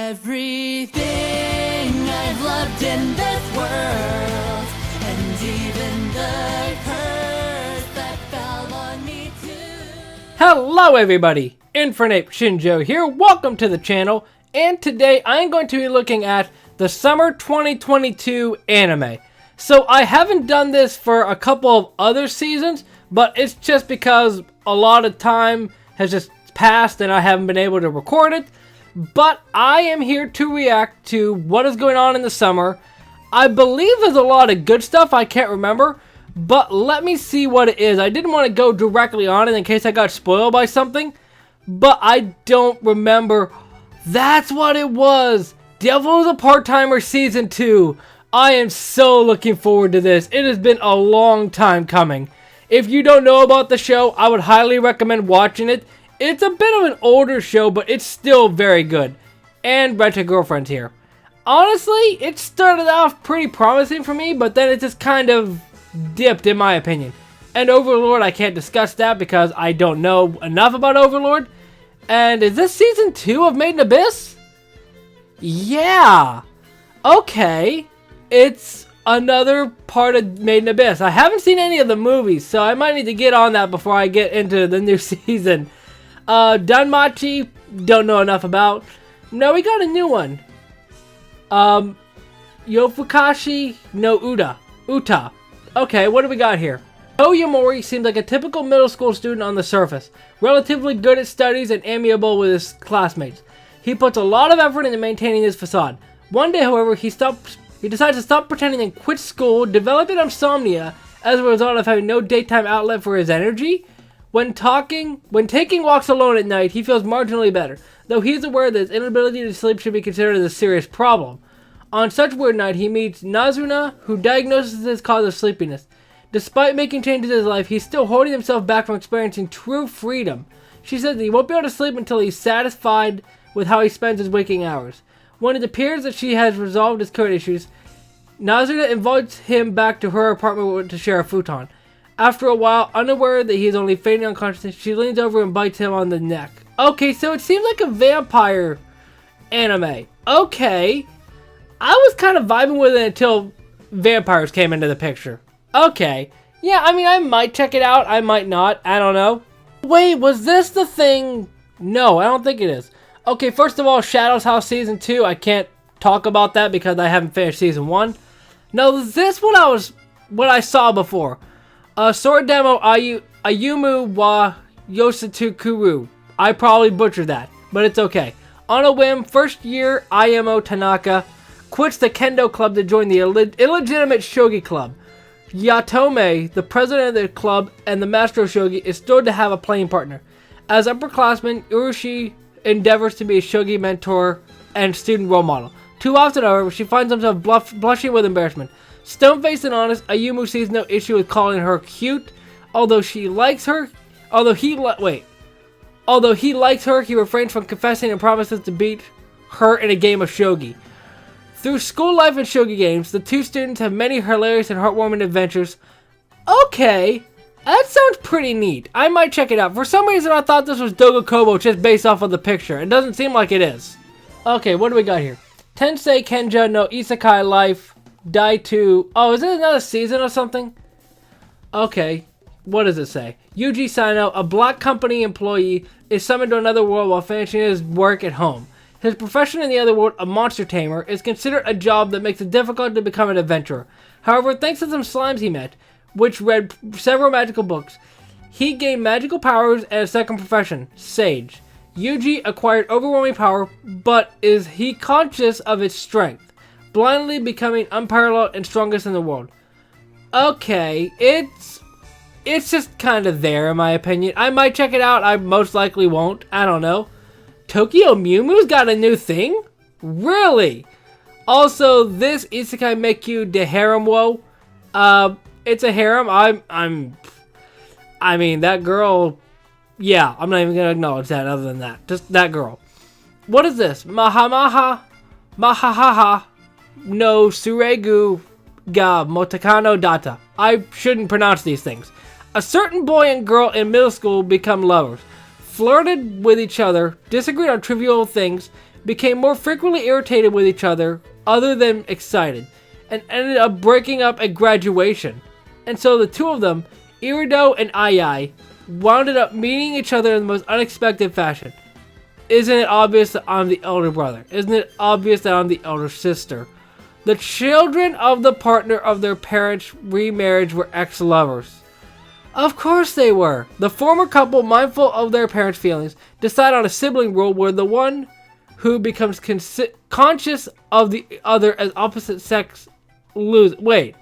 Everything I've loved in this world, and even the curse that fell on me too. Hello everybody, Infernape Shinjo here, welcome to the channel, and today I'm going to be looking at the Summer 2022 anime. So I haven't done this for a couple of other seasons, but it's just because a lot of time has just passed and I haven't been able to record it. But I am here to react to what is going on in the summer. I believe there's a lot of good stuff, I can't remember. But let me see what it is. I didn't want to go directly on it in case I got spoiled by something. But I don't remember. That's what it was. Devil is a Part-Timer Season 2. I am so looking forward to this. It has been a long time coming. If you don't know about the show, I would highly recommend watching it. It's a bit of an older show, but it's still very good. And Rent-A-Girlfriend's here. Honestly, it started off pretty promising for me, but then it just kind of dipped in my opinion. And Overlord, I can't discuss that because I don't know enough about Overlord. And is this season 2 of Made in Abyss? Yeah. Okay. It's another part of Made in Abyss. I haven't seen any of the movies, so I might need to get on that before I get into the new season. Danmachi, don't know enough about. No, we got a new one. Yofukashi no Uta. Okay, what do we got here? Toyomori seems like a typical middle school student on the surface. Relatively good at studies and amiable with his classmates. He puts a lot of effort into maintaining his facade. One day, however, he decides to stop pretending and quit school, developing insomnia as a result of having no daytime outlet for his energy. When taking walks alone at night, he feels marginally better, though he is aware that his inability to sleep should be considered as a serious problem. On such weird night, he meets Nazuna, who diagnoses his cause of sleepiness. Despite making changes in his life, he's still holding himself back from experiencing true freedom. She says that he won't be able to sleep until he's satisfied with how he spends his waking hours. When it appears that she has resolved his current issues, Nazuna invites him back to her apartment to share a futon. After a while, unaware that he is only fading unconsciousness, she leans over and bites him on the neck. Okay, so it seems like a vampire anime. Okay. I was kind of vibing with it until vampires came into the picture. Okay. Yeah, I mean, I might check it out. I might not. I don't know. Wait, was this the thing? No, I don't think it is. Okay, first of all, Shadow's House Season 2. I can't talk about that because I haven't finished Season 1. No, is this what I saw before? Sword Demo Ayumu wa Yoshitsukuru. I probably butchered that, but it's okay. On a whim, first year Ayamo Tanaka quits the Kendo Club to join the illegitimate Shogi Club. Yatome, the president of the club and the master of Shogi, is thrilled to have a playing partner. As upperclassman, Urushi endeavors to be a Shogi mentor and student role model. Too often, however, she finds herself blushing with embarrassment. Stone-faced and honest, Ayumu sees no issue with calling her cute. Although he likes her, he refrains from confessing and promises to beat her in a game of shogi. Through school life and shogi games, the two students have many hilarious and heartwarming adventures. Okay, that sounds pretty neat. I might check it out. For some reason, I thought this was Doga Kobo just based off of the picture. It doesn't seem like it is. Okay, what do we got here? Tensei Kenja no Isekai Life. Die 2. Oh, is it another season or something? Okay. What does it say? Yuji Sano, a black company employee, is summoned to another world while finishing his work at home. His profession in the other world, a monster tamer, is considered a job that makes it difficult to become an adventurer. However, thanks to some slimes he met, which read several magical books, he gained magical powers and a second profession, Sage. Yuji acquired overwhelming power, but is he conscious of its strength? Blindly becoming unparalleled and strongest in the world. Okay, it's just kind of there in my opinion. I might check it out. I most likely won't. I don't know. Tokyo Mew Mew's got a new thing? Really? Also, this Isekai Mekyu de Harem Wo. It's a harem. I mean, that girl. Yeah, I'm not even gonna acknowledge that. Other than that, just that girl. What is this? Mahahaha no Suregu ga Motakano Data. I shouldn't pronounce these things. A certain boy and girl in middle school become lovers, flirted with each other, disagreed on trivial things, became more frequently irritated with each other than excited, and ended up breaking up at graduation. And so the two of them, Irido and Ai, wound up meeting each other in the most unexpected fashion. Isn't it obvious that I'm the elder brother? Isn't it obvious that I'm the elder sister? The children of the partner of their parents' remarriage were ex-lovers. Of course they were. The former couple, mindful of their parents' feelings, decide on a sibling rule where the one who becomes conscious of the other as opposite sex loses. Wait.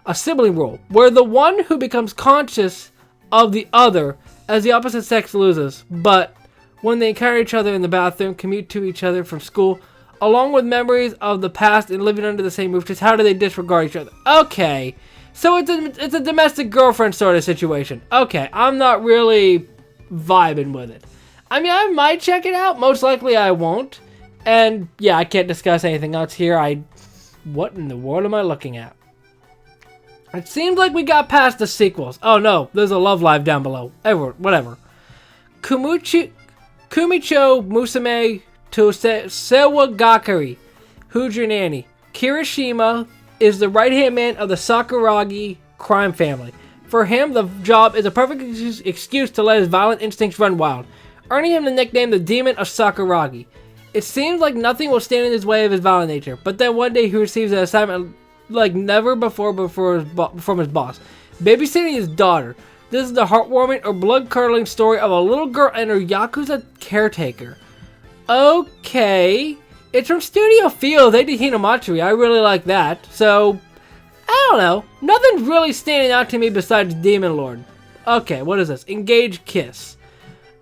A sibling rule where the one who becomes conscious of the other as the opposite sex loses, but when they encounter each other in the bathroom, commute to each other from school, along with memories of the past and living under the same roof, just how do they disregard each other? Okay, so it's a domestic girlfriend sort of situation. Okay, I'm not really vibing with it. I mean, I might check it out. Most likely I won't. And yeah, I can't discuss anything else here. What in the world am I looking at? It seems like we got past the sequels. Oh no, there's a Love Live down below. Whatever. Kumicho Musume to Sewagakari. Who's your nanny? Kirishima is the right-hand man of the Sakuragi crime family. For him, the job is a perfect excuse to let his violent instincts run wild, earning him the nickname the Demon of Sakuragi. It seems like nothing will stand in his way of his violent nature, but then one day he receives an assignment like never before from his boss, babysitting his daughter. This is the heartwarming or blood-curdling story of a little girl and her Yakuza caretaker. Okay, it's from Studio Feel. They did Hinamatsuri. I really like that. So, I don't know. Nothing's really standing out to me besides Demon Lord. Okay, what is this? Engage Kiss.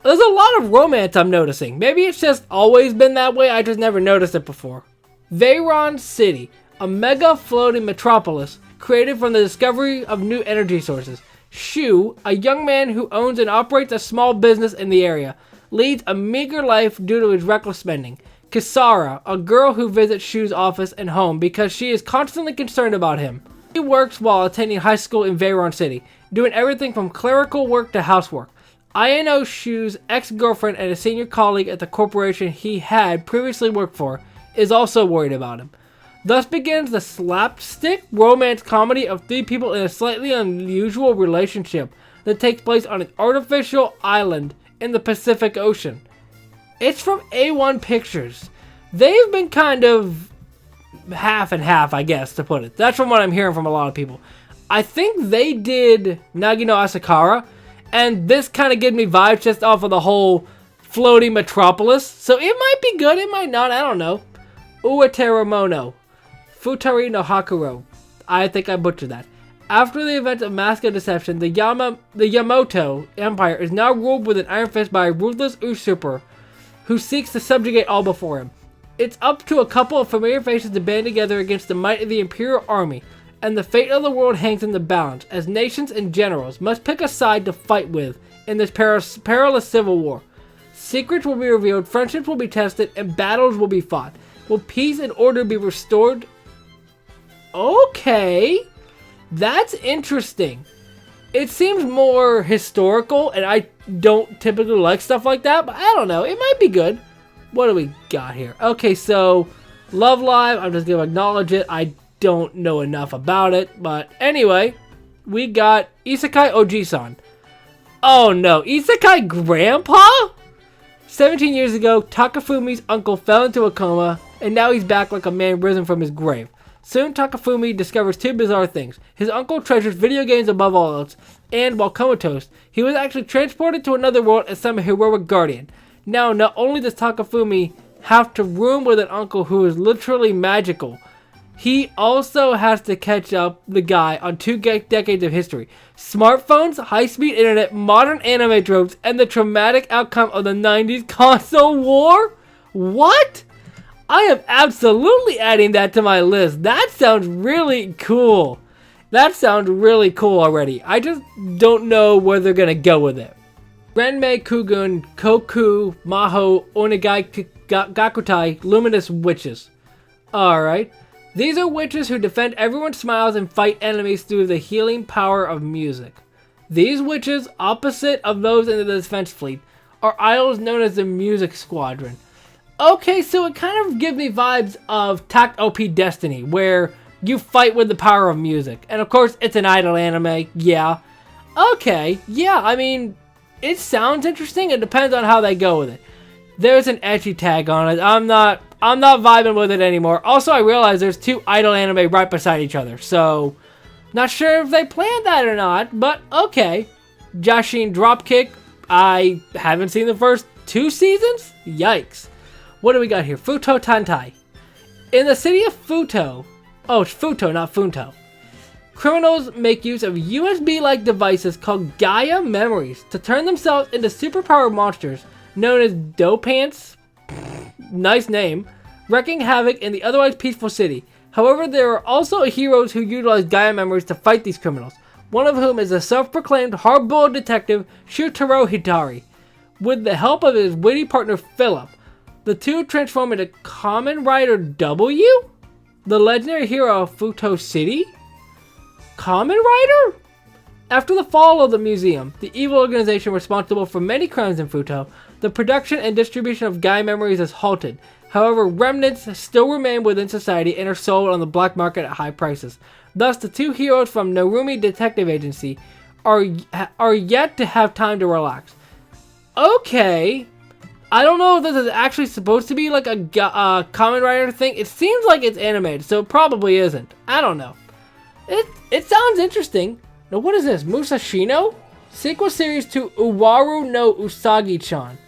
There's a lot of romance I'm noticing. Maybe it's just always been that way. I just never noticed it before. Veyron City, a mega floating metropolis created from the discovery of new energy sources. Shu, a young man who owns and operates a small business in the area, leads a meager life due to his reckless spending. Kisara, a girl who visits Shu's office and home because she is constantly concerned about him. He works while attending high school in Veyron City, doing everything from clerical work to housework. Ayano, Shu's ex-girlfriend and a senior colleague at the corporation he had previously worked for, is also worried about him. Thus begins the slapstick romance comedy of three people in a slightly unusual relationship that takes place on an artificial island in the Pacific Ocean. It's from A1 Pictures. They've been kind of half and half, I guess, to put it. That's from what I'm hearing from a lot of people. I think they did Nagi no Asakara, and this kind of gives me vibes just off of the whole floating metropolis. So it might be good, it might not, I don't know. Ueteramono. Futari no Hakuro. I think I butchered that. After the events of Mask of Deception, the Yamato Empire is now ruled with an iron fist by a ruthless usurper who seeks to subjugate all before him. It's up to a couple of familiar faces to band together against the might of the Imperial Army, and the fate of the world hangs in the balance, as nations and generals must pick a side to fight with in this perilous civil war. Secrets will be revealed, friendships will be tested, and battles will be fought. Will peace and order be restored? Okay, that's interesting. It seems more historical, and I don't typically like stuff like that, but I don't know, it might be good. What do we got here? Okay, so Love Live, I'm just gonna acknowledge it. I don't know enough about it, but anyway, we got Isekai Oji-san. Oh no, Isekai Grandpa? 17 years ago, Takafumi's uncle fell into a coma, and now he's back like a man risen from his grave. Soon, Takafumi discovers two bizarre things. His uncle treasures video games above all else, and while comatose, he was actually transported to another world as some heroic guardian. Now, not only does Takafumi have to room with an uncle who is literally magical, he also has to catch up the guy on two decades of history. Smartphones, high-speed internet, modern anime tropes, and the traumatic outcome of the 90s console war? What? I am absolutely adding that to my list. That sounds really cool. That sounds really cool already. I just don't know where they're going to go with it. Renmei Kugun, Koku, Maho, Onegai Gakutai, Luminous Witches. Alright. These are witches who defend everyone's smiles and fight enemies through the healing power of music. These witches, opposite of those in the defense fleet, are idols known as the Music Squadron. Okay, so it kind of gives me vibes of Takt OP Destiny, where you fight with the power of music. And of course, it's an idol anime, yeah. Okay, yeah, I mean, it sounds interesting. It depends on how they go with it. There's an ecchi tag on it. I'm not vibing with it anymore. Also, I realize there's two idol anime right beside each other, so not sure if they planned that or not, but okay. Jashin Dropkick, I haven't seen the first 2 seasons? Yikes. What do we got here? Futo Tantai. In the city of Futo, oh, it's Futo, not Funto. Criminals make use of USB-like devices called Gaia Memories to turn themselves into superpowered monsters known as Dopants, nice name, wreaking havoc in the otherwise peaceful city. However, there are also heroes who utilize Gaia Memories to fight these criminals, one of whom is a self-proclaimed hard-boiled detective Shutaro Hidari. With the help of his witty partner Philip, the two transform into Kamen Rider W? The legendary hero of Futo City? Kamen Rider? After the fall of the museum, the evil organization responsible for many crimes in Futo, the production and distribution of Gaia Memories is halted. However, remnants still remain within society and are sold on the black market at high prices. Thus, the two heroes from Narumi Detective Agency are yet to have time to relax. Okay, I don't know if this is actually supposed to be like a Kamen Rider thing. It seems like it's animated, so it probably isn't. I don't know. It sounds interesting. Now, what is this? Musashino? Sequel series to Uwaru no Usagi-chan.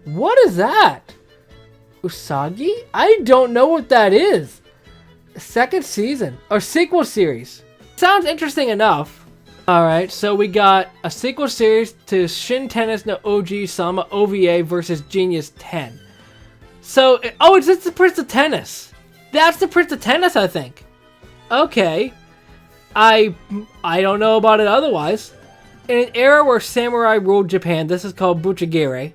What is that? Usagi? I don't know what that is. Second season or sequel series. Sounds interesting enough. Alright, so we got a sequel series to Shin Tennis no Oji Sama OVA versus Genius 10. So, it's the Prince of Tennis. That's the Prince of Tennis, I think. Okay. I don't know about it otherwise. In an era where samurai ruled Japan, this is called Buchigere,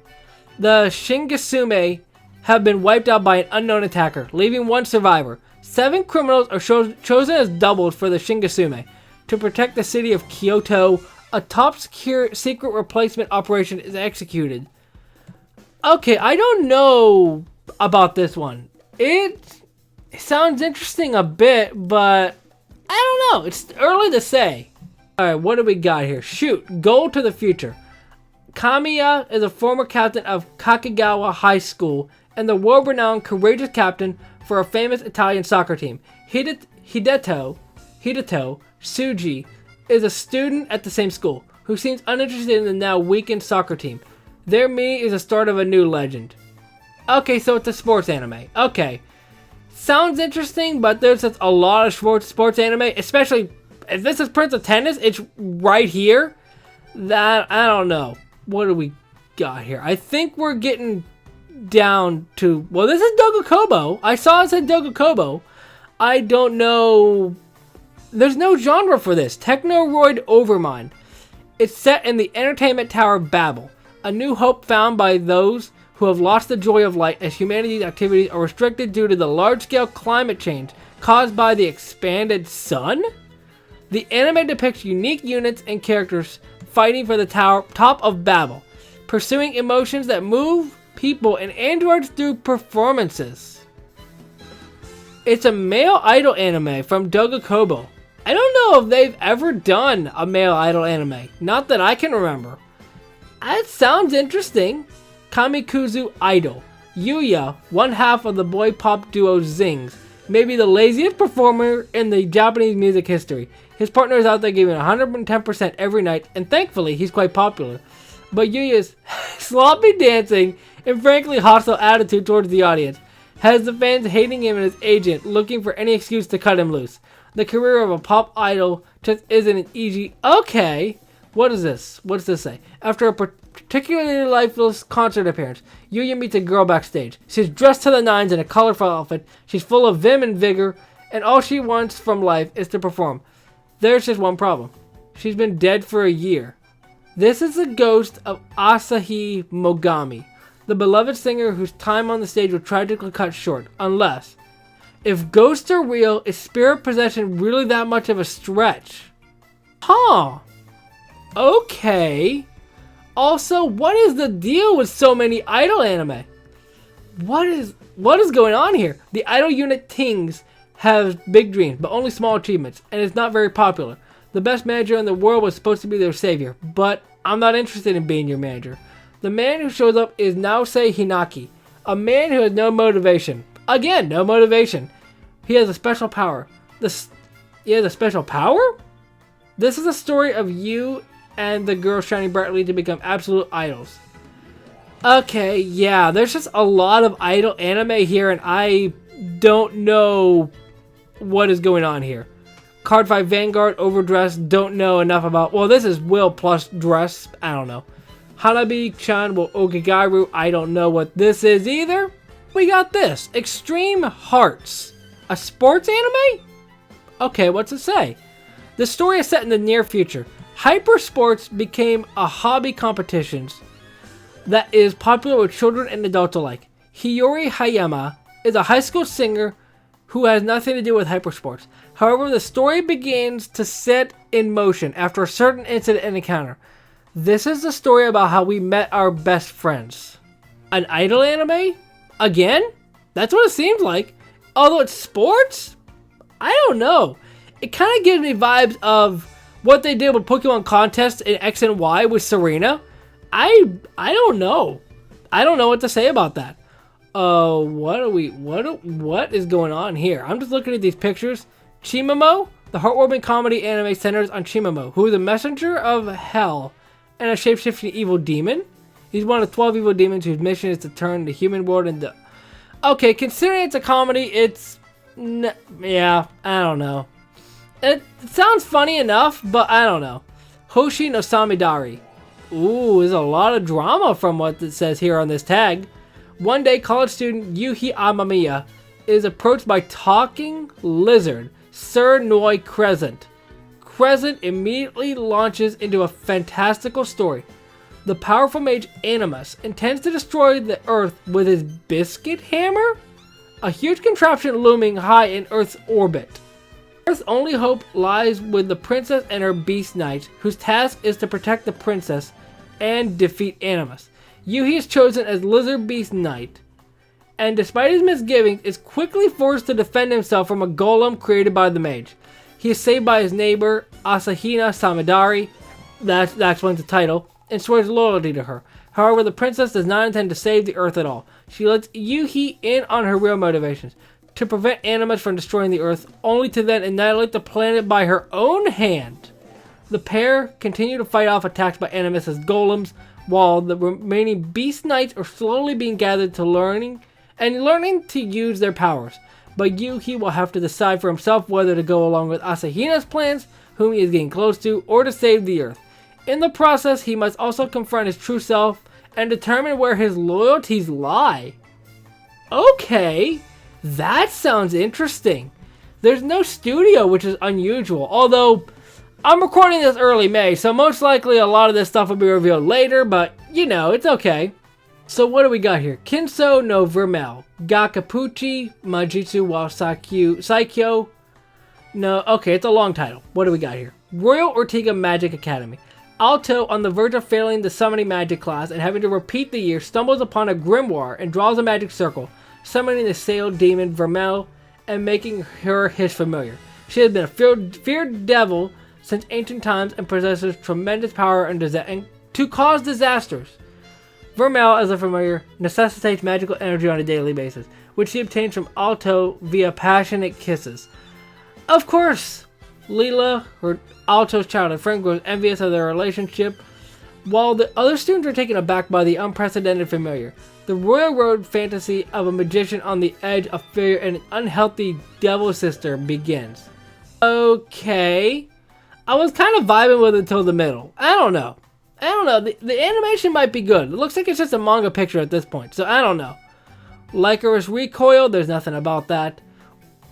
the Shingisume have been wiped out by an unknown attacker, leaving one survivor. 7 criminals are chosen as doubles for the Shingisume. To protect the city of Kyoto, a top secret replacement operation is executed. Okay, I don't know about this one. It sounds interesting a bit, but I don't know. It's early to say. Alright, what do we got here? Shoot, Goal to the Future. Kamiya is a former captain of Kakegawa High School and the world-renowned courageous captain for a famous Italian soccer team. Hideto Tsuji is a student at the same school who seems uninterested in the now weakened soccer team. Their meeting is the start of a new legend. Okay, so it's a sports anime. Okay. Sounds interesting, but there's just a lot of sports anime, especially if this is Prince of Tennis, it's right here. That, I don't know. What do we got here? I think we're getting down to, well, this is Dogakobo. I saw it said Dogakobo. I don't know. There's no genre for this. Technoroid Overmind. It's set in the entertainment tower of Babel. A new hope found by those who have lost the joy of light as humanity's activities are restricted due to the large-scale climate change caused by the expanded sun? The anime depicts unique units and characters fighting for the top of Babel, pursuing emotions that move people and androids through performances. It's a male idol anime from Dogakobo. I don't know if they've ever done a male idol anime. Not that I can remember. That sounds interesting. Kamikuzu Idol. Yuya, one half of the boy pop duo Zings, may be the laziest performer in the Japanese music history. His partner is out there giving 110% every night, and thankfully he's quite popular. But Yuya's sloppy dancing and frankly hostile attitude towards the audience has the fans hating him and his agent looking for any excuse to cut him loose. The career of a pop idol just isn't an easy... Okay, what is this? What does this say? After a particularly lifeless concert appearance, Yuya meets a girl backstage. She's dressed to the nines in a colorful outfit. She's full of vim and vigor, and all she wants from life is to perform. There's just one problem. She's been dead for a year. This is the ghost of Asahi Mogami, the beloved singer whose time on the stage was tragically cut short, unless... If ghosts are real, is spirit possession really that much of a stretch? Huh. Okay. Also, what is the deal with so many idol anime? What is going on here? The idol unit Tings has big dreams, but only small achievements, and is not very popular. The best manager in the world was supposed to be their savior, but I'm not interested in being your manager. The man who shows up is Naosei Hinaki, a man who has no motivation. Again, no motivation. He has a special power. He has a special power? This is a story of you and the girl shining brightly to become absolute idols. Okay, yeah, there's just a lot of idol anime here, and I don't know what is going on here. Card 5 Vanguard, Overdress, don't know enough about... Well, this is Will plus Dress, I don't know. Hanabi-chan will Okigaru, I don't know what this is either. We got this, Extreme Hearts. A sports anime? Okay, what's it say? The story is set in the near future. Hyper sports became a hobby competitions that is popular with children and adults alike. Hiyori Hayama is a high school singer who has nothing to do with hypersports. However, the story begins to set in motion after a certain incident and encounter. This is the story about how we met our best friends. An idol anime? Again? That's what it seems like. Although it's sports? I don't know. It kind of gives me vibes of what they did with Pokemon contests in X and Y with Serena. I don't know. I don't know what to say about that. What is going on here? I'm just looking at these pictures. Chimamo, the heartwarming comedy anime centers on Chimamo, who is a messenger of hell and a shape-shifting evil demon. He's one of 12 evil demons whose mission is to turn the human world into... Okay, considering it's a comedy, yeah, I don't know. It sounds funny enough, but I don't know. Hoshi no Samidari. Ooh, there's a lot of drama from what it says here on this tag. One day, college student Yuhi Amamiya is approached by talking lizard Sir Noi Crescent. Crescent immediately launches into a fantastical story. The powerful mage Animus intends to destroy the Earth with his biscuit hammer? A huge contraption looming high in Earth's orbit. Earth's only hope lies with the princess and her beast knight, whose task is to protect the princess and defeat Animus. Yuhi is chosen as Lizard Beast Knight, and despite his misgivings, is quickly forced to defend himself from a golem created by the mage. He is saved by his neighbor, Asahina Samidari, that explains the title, and swears loyalty to her. However, the princess does not intend to save the Earth at all. She lets Yuhi in on her real motivations, to prevent Animus from destroying the Earth, only to then annihilate the planet by her own hand. The pair continue to fight off attacks by Animus' golems, while the remaining Beast Knights are slowly being gathered to learning to use their powers. But Yuhi will have to decide for himself whether to go along with Asahina's plans, whom he is getting close to, or to save the Earth. In the process, he must also confront his true self and determine where his loyalties lie. Okay, that sounds interesting. There's no studio, which is unusual, although I'm recording this early May, so most likely a lot of this stuff will be revealed later, but you know, it's okay. So what do we got here? Kinso no Vermel, Gakapuchi, Majitsu wa Saikyo. No, okay, it's a long title. What do we got here? Royal Ortega Magic Academy. Alto, on the verge of failing the summoning magic class and having to repeat the year, stumbles upon a grimoire and draws a magic circle, summoning the sailed demon Vermel and making her his familiar. She has been a feared devil since ancient times and possesses tremendous power and to cause disasters. Vermel, as a familiar, necessitates magical energy on a daily basis, which she obtains from Alto via passionate kisses. Of course, Leela, her Alto's childhood friend, grows envious of their relationship, while the other students are taken aback by the unprecedented familiar. The royal road fantasy of a magician on the edge of fear and an unhealthy devil sister begins. Okay, I was kind of vibing with it until the middle. I don't know. The animation might be good. It looks like it's just a manga picture at this point, so I don't know. Lycoris Recoil, there's nothing about that.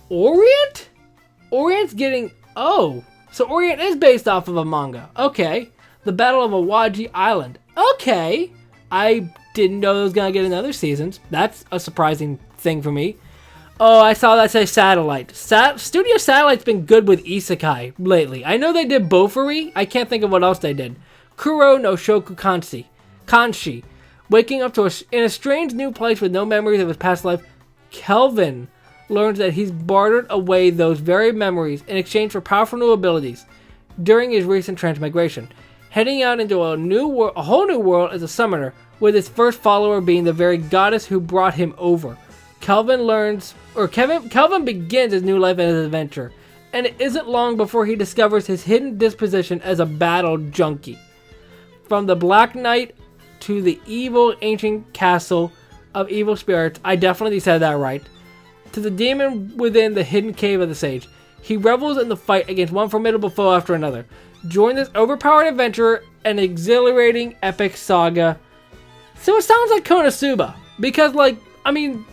Orient? Orient's getting... Oh, so Orient is based off of a manga. Okay. The Battle of Awaji Island. Okay. I didn't know it was going to get another season. That's a surprising thing for me. Oh, I saw that say Satellite. Studio Satellite's been good with isekai lately. I know they did Bofuri. I can't think of what else they did. Kuro no Shoku Kanshi. Waking up in a strange new place with no memories of his past life, Kelvin learns that he's bartered away those very memories in exchange for powerful new abilities during his recent transmigration, heading out into a whole new world as a summoner, with his first follower being the very goddess who brought him over. Kelvin begins his new life and his adventure, and it isn't long before he discovers his hidden disposition as a battle junkie. From the Black Knight to the evil ancient castle of evil spirits, I definitely said that right, to the demon within the hidden cave of the sage, he revels in the fight against one formidable foe after another. Join this overpowered adventure and exhilarating epic saga. So it sounds like Konosuba, because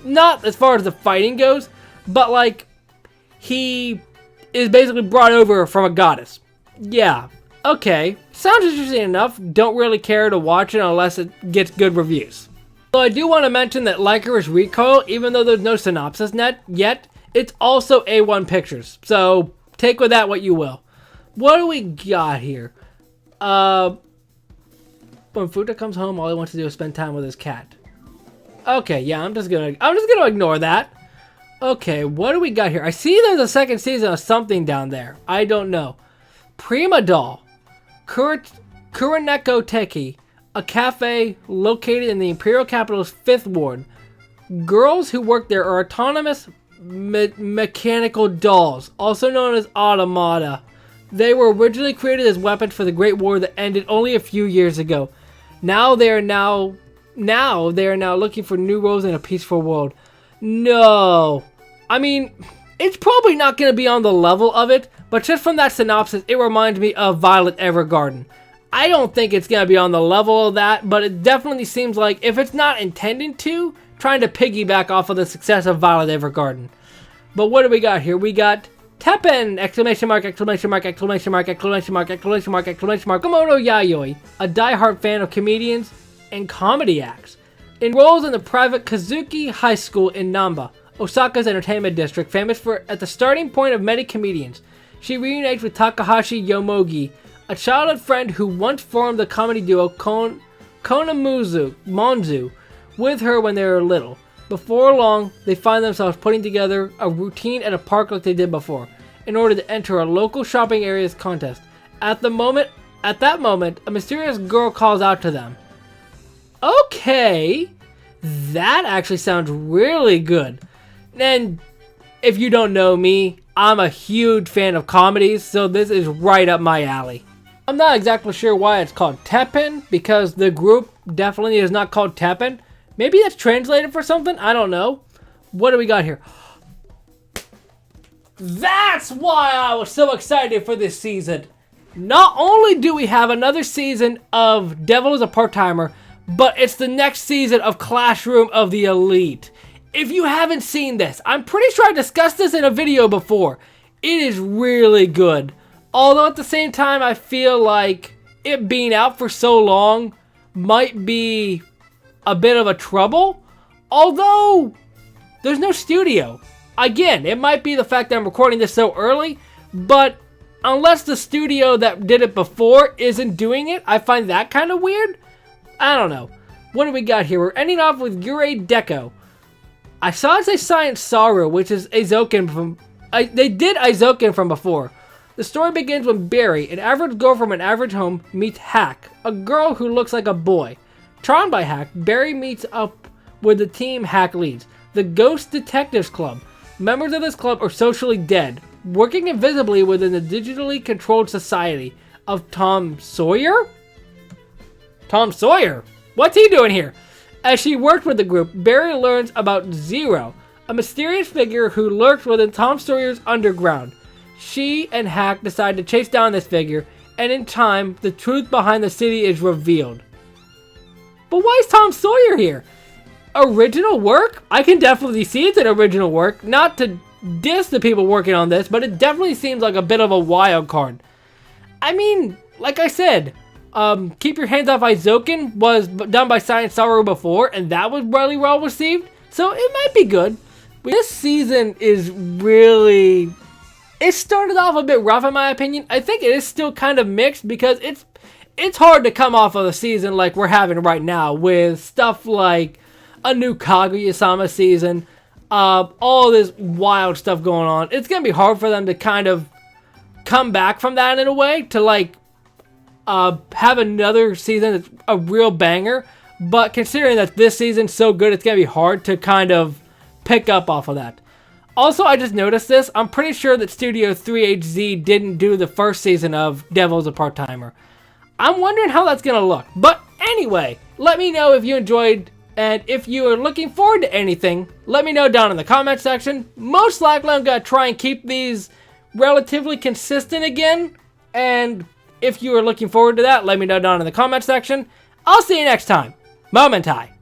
not as far as the fighting goes, but he is basically brought over from a goddess. Yeah, okay, sounds interesting enough. Don't really care to watch it unless it gets good reviews. So I do want to mention that Lycoris Recoil, even though there's no synopsis yet, it's also A1 Pictures. So take with that what you will. What do we got here? When Futa comes home, all he wants to do is spend time with his cat. Okay, yeah, I'm just gonna ignore that. Okay, what do we got here? I see there's a second season of something down there. I don't know. Prima Doll, Kuroneko Teki, a cafe located in the Imperial Capital's 5th Ward. Girls who work there are autonomous mechanical dolls, also known as automata. They were originally created as weapons for the Great War that ended only a few years ago. Now they are now looking for new roles in a peaceful world. No. I mean, it's probably not going to be on the level of it, but just from that synopsis, it reminds me of Violet Evergarden. I don't think it's going to be on the level of that, but it definitely seems like, if it's not intending to, trying to piggyback off of the success of Violet Evergarden. But what do we got here? We got Teppen! Exclamation mark, exclamation mark, exclamation mark, exclamation mark, exclamation mark, exclamation mark. Komodo Yayoi, a die-hard fan of comedians and comedy acts, enrolls in the private Kazuki High School in Namba, Osaka's entertainment district, famous for at the starting point of many comedians. She reunites with Takahashi Yomogi, a childhood friend who once formed the comedy duo Monzu with her when they were little. Before long, they find themselves putting together a routine at a park like they did before, in order to enter a local shopping area's contest. At that moment, a mysterious girl calls out to them. Okay, that actually sounds really good. And if you don't know me, I'm a huge fan of comedies, so this is right up my alley. I'm not exactly sure why it's called Teppen, because the group definitely is not called Teppen. Maybe that's translated for something? I don't know. What do we got here? That's why I was so excited for this season. Not only do we have another season of Devil is a Part-Timer, but it's the next season of Classroom of the Elite. If you haven't seen this, I'm pretty sure I discussed this in a video before. It is really good. Although at the same time, I feel like it being out for so long might be a bit of a trouble. Although, there's no studio. Again, it might be the fact that I'm recording this so early, but unless the studio that did it before isn't doing it, I find that kind of weird. I don't know. What do we got here? We're ending off with Yurei Deko. I saw it say Science Saru, which is Aizoken from... they did Aizoken from before. The story begins when Barry, an average girl from an average home, meets Hack, a girl who looks like a boy. Charmed by Hack, Barry meets up with the team Hack leads, the Ghost Detectives Club. Members of this club are socially dead, working invisibly within the digitally controlled society of Tom Sawyer? Tom Sawyer? What's he doing here? As she worked with the group, Barry learns about Zero, a mysterious figure who lurks within Tom Sawyer's underground. She and Hack decide to chase down this figure, and in time, the truth behind the city is revealed. But why is Tom Sawyer here? Original work? I can definitely see it's an original work. Not to diss the people working on this, but it definitely seems like a bit of a wild card. I mean, like I said, Keep Your Hands Off Aizoken was done by Science Saru before, and that was really well received, so it might be good. This season is really... It started off a bit rough in my opinion. I think it is still kind of mixed because it's hard to come off of a season like we're having right now with stuff like a new Kaguya-sama season, all this wild stuff going on. It's going to be hard for them to kind of come back from that in a way to like have another season that's a real banger. But considering that this season's so good, it's going to be hard to kind of pick up off of that. Also, I just noticed this. I'm pretty sure that Studio 3HZ didn't do the first season of Devil's a Part-Timer. I'm wondering how that's going to look. But anyway, let me know if you enjoyed, and if you are looking forward to anything, let me know down in the comment section. Most likely I'm going to try and keep these relatively consistent again. And if you are looking forward to that, let me know down in the comment section. I'll see you next time. Momentai.